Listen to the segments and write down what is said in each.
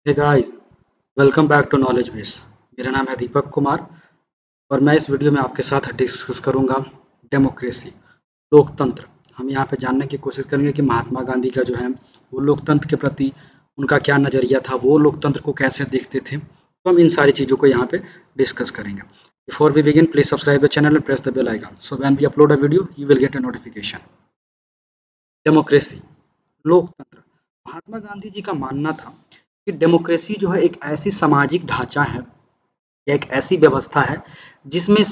Hey guys, welcome back to knowledge base. मेरा नाम है दीपक कुमार और मैं इस वीडियो में आपके साथ डिस्कस करूंगा डेमोक्रेसी, लोकतंत्र। हम यहाँ पे जानने की कोशिश करेंगे कि महात्मा गांधी का जो है वो लोकतंत्र के प्रति उनका क्या नज़रिया था, वो लोकतंत्र को कैसे देखते थे। तो हम इन सारी चीज़ों को यहाँ पे डिस्कस करेंगे। Before we begin, please subscribe the channel and press the bell icon so when we upload a video you will get a notification. Democracy, लोकतंत्र। महात्मा गांधी जी का मानना था कि डेमोक्रेसी जो है एक ऐसी सामाजिक ढांचा है या एक ऐसी व्यवस्था है जिसमें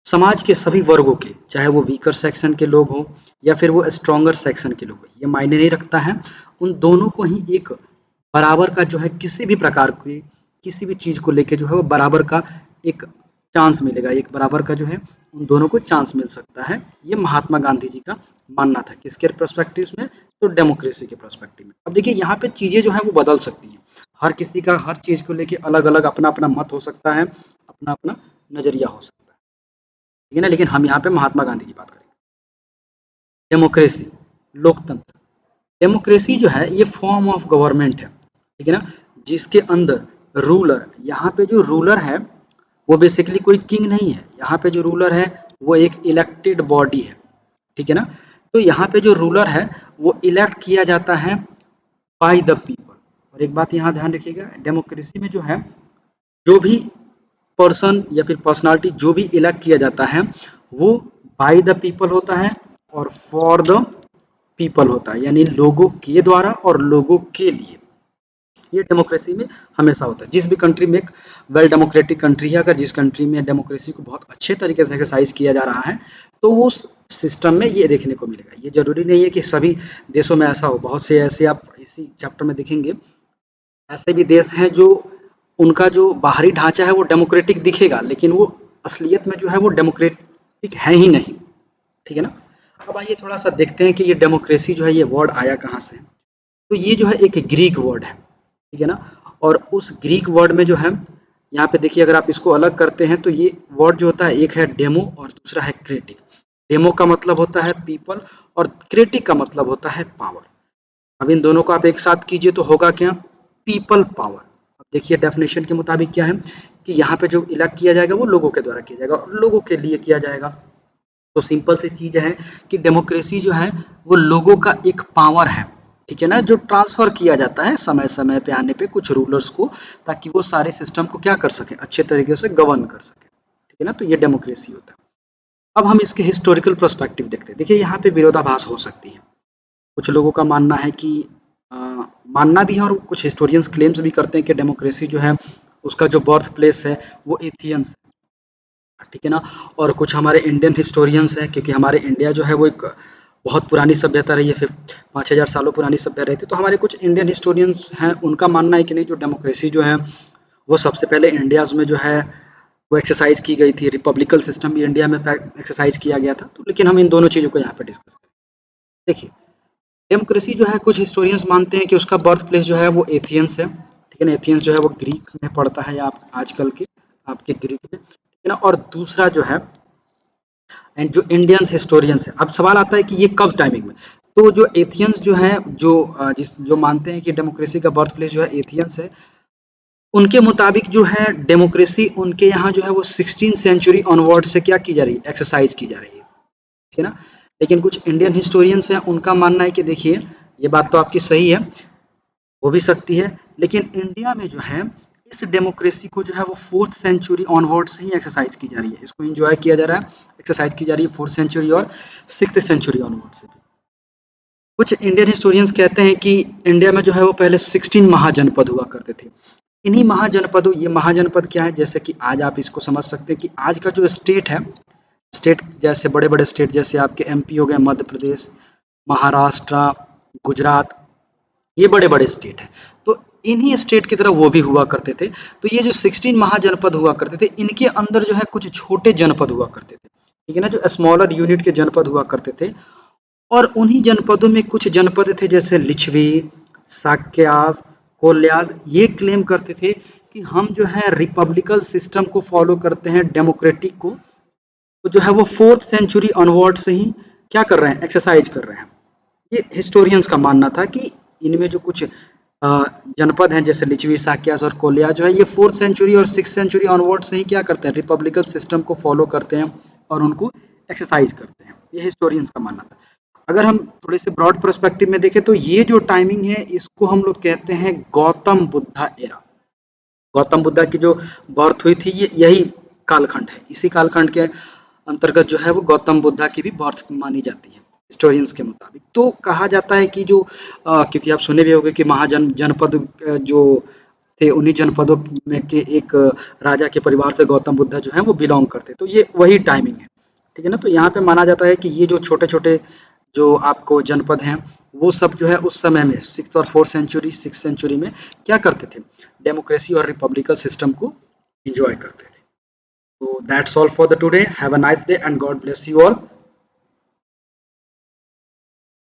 समाज के सभी वर्गों के, चाहे वो वीकर सेक्शन के लोग हों या फिर वो स्ट्रॉन्गर सेक्शन के लोग हों, ये मायने नहीं रखता है। उन दोनों को ही एक बराबर का जो है किसी भी प्रकार की किसी भी चीज़ को लेके जो है वो बराबर का एक चांस मिलेगा, एक बराबर का जो है उन दोनों को चांस मिल सकता है। ये महात्मा गांधी जी का मानना था। किसके पर्सपेक्टिव में? तो डेमोक्रेसी के पर्सपेक्टिव में। अब देखिए यहाँ पे चीज़ें जो है वो बदल सकती हैं। हर किसी का हर चीज़ को लेके अलग अलग अपना अपना मत हो सकता है, अपना अपना नजरिया हो सकता है, ठीक है ना। लेकिन हम यहाँ पे महात्मा गांधी की बात करेंगे। डेमोक्रेसी, लोकतंत्र। डेमोक्रेसी जो है ये फॉर्म ऑफ गवर्नमेंट है, ठीक है ना, जिसके अंदर रूलर, यहाँ पे जो रूलर है वो बेसिकली कोई किंग नहीं है। यहाँ पे जो रूलर है वो एक इलेक्टेड बॉडी है, ठीक है ना। तो यहाँ पे जो रूलर है वो इलेक्ट किया जाता है बाय द पीपल। और एक बात यहाँ ध्यान रखिएगा, डेमोक्रेसी में जो है जो भी पर्सन या फिर पर्सनालिटी जो भी इलेक्ट किया जाता है वो बाय द पीपल होता है और फॉर द पीपल होता है, यानी लोगों के द्वारा और लोगों के लिए। ये डेमोक्रेसी में हमेशा होता है। जिस भी कंट्री में एक वेल डेमोक्रेटिक कंट्री है, अगर जिस कंट्री में डेमोक्रेसी को बहुत अच्छे तरीके से एक्सरसाइज किया जा रहा है तो वो उस सिस्टम में ये देखने को मिलेगा। ये जरूरी नहीं है कि सभी देशों में ऐसा हो, बहुत से ऐसे आप इसी चैप्टर में देखेंगे ऐसे भी देश हैं जो उनका जो बाहरी ढांचा है वो डेमोक्रेटिक दिखेगा लेकिन वो असलियत में जो है वो डेमोक्रेटिक है ही नहीं, ठीक है ना। अब आइए थोड़ा सा देखते हैं कि ये डेमोक्रेसी जो है ये वर्ड आया कहाँ से। तो ये जो है एक ग्रीक वर्ड है, ठीक है ना। और उस ग्रीक वर्ड में जो है यहाँ पे देखिए, अगर आप इसको अलग करते हैं तो ये वर्ड जो होता है एक है डेमो और दूसरा है क्रेटिक। डेमो का मतलब होता है पीपल और क्रेटिक का मतलब होता है पावर। अब इन दोनों को आप एक साथ कीजिए तो होगा क्या? People power. अब देखिए डेफिनेशन के मुताबिक क्या है कि यहाँ पे जो इलेक्ट किया जाएगा वो लोगों के द्वारा किया जाएगा और लोगों के लिए किया जाएगा। तो सिंपल सी चीज है कि डेमोक्रेसी जो है वो लोगों का एक पावर है, ठीक है ना, जो ट्रांसफर किया जाता है समय समय पे आने पे कुछ रूलर्स को, ताकि वो सारे सिस्टम को क्या कर सके, अच्छे तरीके से गवर्न कर सके, ठीक है ना। तो ये डेमोक्रेसी होता है। अब हम इसके हिस्टोरिकल पर्सपेक्टिव देखते हैं। देखिए यहाँ पे विरोधाभास हो सकती है। कुछ लोगों का मानना है कि अ, मानना भी है और कुछ हिस्टोरियंस क्लेम्स भी करते हैं कि डेमोक्रेसी जो है उसका जो बर्थ प्लेस है वो एथियंस, ठीक है ना। और कुछ हमारे इंडियन हिस्टोरियंस हैं, क्योंकि हमारे इंडिया जो है वो एक बहुत पुरानी सभ्यता रही है, फिर 5,000 सालों पुरानी सभ्यता रही थी। तो हमारे कुछ इंडियन हिस्टोरियंस हैं, उनका मानना है कि नहीं, जो डेमोक्रेसी जो है वो सबसे पहले इंडियाज़ में जो है वो एक्सरसाइज की गई थी। रिपब्लिकल सिस्टम भी इंडिया में एक्सरसाइज किया गया था। तो लेकिन हम इन दोनों चीज़ों को यहाँ पे डिस्कस करें। देखिए डेमोक्रेसी जो है कुछ हिस्टोरियंस मानते हैं कि उसका बर्थ प्लेस जो है वो एथियंस है, ठीक है ना। एथियंस जो है वो ग्रीक में पड़ता है, या आप आजकल के आपके ग्रीक में, ठीक है ना। और दूसरा जो है एंड जो इंडियंस हिस्टोरियंस है, अब सवाल आता है कि ये कब टाइमिंग में। तो जो एथियंस जो है जो मानते हैं कि डेमोक्रेसी का बर्थ प्लेस जो है एथियंस है, उनके मुताबिक जो है डेमोक्रेसी उनके यहाँ जो है वो 16 सेंचुरी ऑनवर्ड से क्या की जा रही है, एक्सरसाइज की जा रही है, ठीक है ना। लेकिन कुछ इंडियन हिस्टोरियंस हैं, उनका मानना है कि देखिए ये बात तो आपकी सही है, हो भी सकती है, लेकिन इंडिया में जो है इस डेमोक्रेसी को जो है वो 4th सेंचुरी ऑनवर्ड से ही एक्सरसाइज की जा रही है। इसको एंजॉय किया जा रहा है, एक्सरसाइज की जा रही है 4th सेंचुरी और 6th सेंचुरी ऑनवर्ड से भी। कुछ इंडियन हिस्टोरियंस कहते हैं कि इंडिया में जो है वो पहले 16 महाजनपद हुआ करते थे। इन्हीं महाजनपदों, ये महाजनपद क्या है, जैसे कि आज आप इसको समझ सकते हैं कि आज का जो स्टेट है, स्टेट जैसे बड़े बड़े स्टेट जैसे आपके एमपी हो गए, मध्य प्रदेश, महाराष्ट्र, गुजरात, ये बड़े बड़े स्टेट हैं। तो इन्हीं स्टेट की तरह वो भी हुआ करते थे। तो ये जो 16 महाजनपद हुआ करते थे, इनके अंदर जो है कुछ छोटे जनपद हुआ करते थे, ठीक है ना, जो स्मॉलर यूनिट के जनपद हुआ करते थे। और उन्हीं जनपदों में कुछ जनपद थे जैसे लिच्छवी, साक्यास, कोल्यास, ये क्लेम करते थे कि हम जो है रिपब्लिकल सिस्टम को फॉलो करते हैं, डेमोक्रेटिक को। तो जो है वो 4th सेंचुरी ऑनवर्ड से ही क्या कर रहे हैं, एक्सरसाइज कर रहे हैं। ये हिस्टोरियंस का मानना था कि इनमें जो कुछ जनपद हैं जैसे लिच्छवी, साक्यास और कोलिया जो है ये 4th सेंचुरी और 6th सेंचुरी ऑनवर्ड से ही क्या करते हैं, रिपब्लिकल सिस्टम को फॉलो करते हैं और उनको एक्सरसाइज करते हैं। ये हिस्टोरियंस का मानना था। अगर हम थोड़े से ब्रॉड पर्सपेक्टिव में देखें तो ये जो टाइमिंग है इसको हम लोग कहते हैं गौतम बुद्धा एरा। गौतम बुद्धा की जो बर्थ हुई थी ये यही कालखंड है, इसी कालखंड के अंतर्गत जो है वो गौतम बुद्धा की भी बर्थ मानी जाती है हिस्टोरियंस के मुताबिक। तो कहा जाता है कि जो क्योंकि आप सुने भी होंगे कि महाजन जनपद जो थे उन्हीं जनपदों में के एक राजा के परिवार से गौतम बुद्धा जो है वो बिलोंग करते, तो ये वही टाइमिंग है। ठीक है ना। तो यहाँ पे माना जाता है कि ये जो छोटे छोटे जो आपको जनपद हैं वो सब जो है उस समय में 6th और 4th सेंचुरी 6th सेंचुरी में क्या करते थे, डेमोक्रेसी और रिपब्लिकल सिस्टम को एंजॉय करते थे। So that's all for the today. Have a nice day and God bless you all.